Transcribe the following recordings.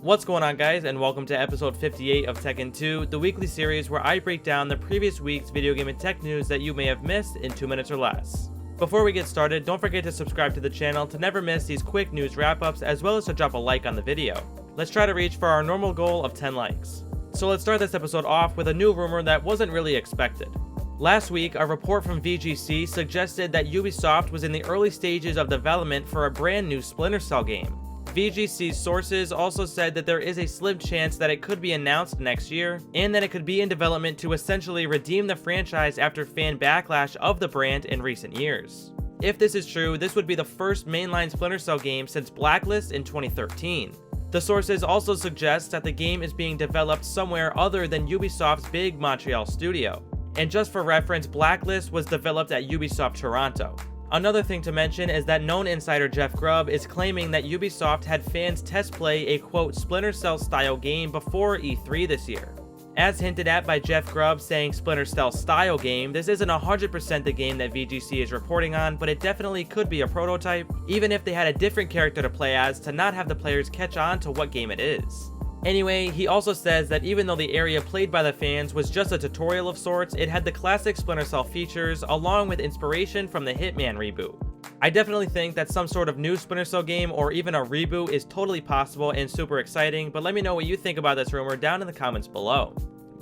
What's going on, guys, and welcome to episode 58 of Tekken 2, the weekly series where I break down the previous week's video game and tech news that you may have missed in 2 minutes or less. Before we get started, don't forget to subscribe to the channel to never miss these quick news wrap-ups, as well as to drop a like on the video. Let's try to reach for our normal goal of 10 likes. So let's start this episode off with a new rumor that wasn't really expected. Last week, a report from VGC suggested that Ubisoft was in the early stages of development for a brand new Splinter Cell game. VGC's sources also said that there is a slim chance that it could be announced next year, and that it could be in development to essentially redeem the franchise after fan backlash of the brand in recent years. If this is true, this would be the first mainline Splinter Cell game since Blacklist in 2013. The sources also suggest that the game is being developed somewhere other than Ubisoft's big Montreal studio. And just for reference, Blacklist was developed at Ubisoft Toronto. Another thing to mention is that known insider Jeff Grubb is claiming that Ubisoft had fans test play a quote Splinter Cell style game before E3 this year. As hinted at by Jeff Grubb saying Splinter Cell style game, this isn't 100% the game that VGC is reporting on, but it definitely could be a prototype, even if they had a different character to play as to not have the players catch on to what game it is. Anyway, he also says that even though the area played by the fans was just a tutorial of sorts, it had the classic Splinter Cell features along with inspiration from the Hitman reboot. I definitely think that some sort of new Splinter Cell game or even a reboot is totally possible and super exciting, but let me know what you think about this rumor down in the comments below.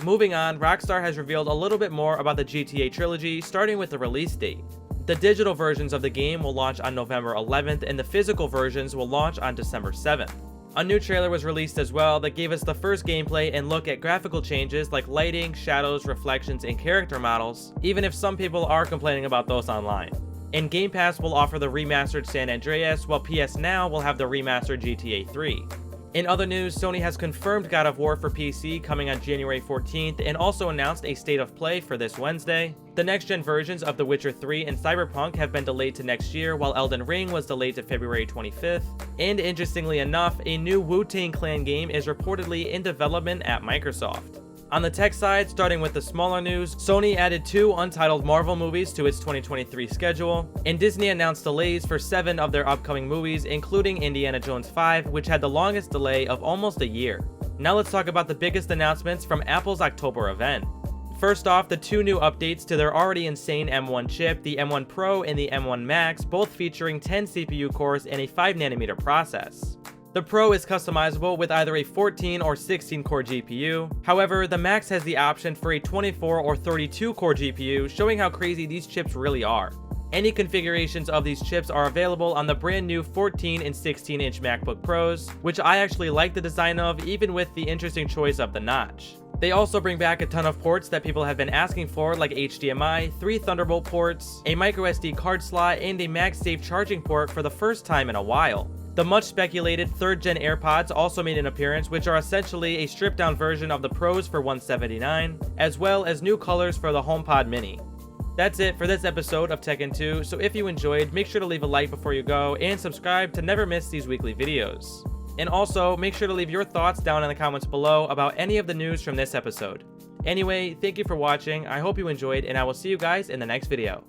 Moving on, Rockstar has revealed a little bit more about the GTA Trilogy, starting with the release date. The digital versions of the game will launch on November 11th and the physical versions will launch on December 7th. A new trailer was released as well that gave us the first gameplay and look at graphical changes like lighting, shadows, reflections, and character models, even if some people are complaining about those online. And Game Pass will offer the remastered San Andreas, while PS Now will have the remastered GTA 3. In other news, Sony has confirmed God of War for PC coming on January 14th and also announced a state of play for this Wednesday. The next-gen versions of The Witcher 3 and Cyberpunk have been delayed to next year, while Elden Ring was delayed to February 25th. And interestingly enough, a new Wu-Tang Clan game is reportedly in development at Microsoft. On the tech side, starting with the smaller news, Sony added 2 untitled Marvel movies to its 2023 schedule, and Disney announced delays for 7 of their upcoming movies, including Indiana Jones 5, which had the longest delay of almost a year. Now let's talk about the biggest announcements from Apple's October event. First off, the 2 new updates to their already insane M1 chip, the M1 Pro and the M1 Max, both featuring 10 CPU cores and a 5nm process. The Pro is customizable with either a 14 or 16 core GPU. However, the Max has the option for a 24 or 32 core GPU, showing how crazy these chips really are. Any configurations of these chips are available on the brand new 14 and 16 inch MacBook Pros, which I actually like the design of, even with the interesting choice of the notch. They also bring back a ton of ports that people have been asking for, like HDMI, 3 Thunderbolt ports, a microSD card slot, and a MagSafe charging port for the first time in a while. The much speculated 3rd Gen Airpods also made an appearance, which are essentially a stripped down version of the Pros for $179, as well as new colors for the HomePod Mini. That's it for this episode of Tekken 2, so if you enjoyed, make sure to leave a like before you go, and subscribe to never miss these weekly videos. And also, make sure to leave your thoughts down in the comments below about any of the news from this episode. Anyway, thank you for watching, I hope you enjoyed, and I will see you guys in the next video.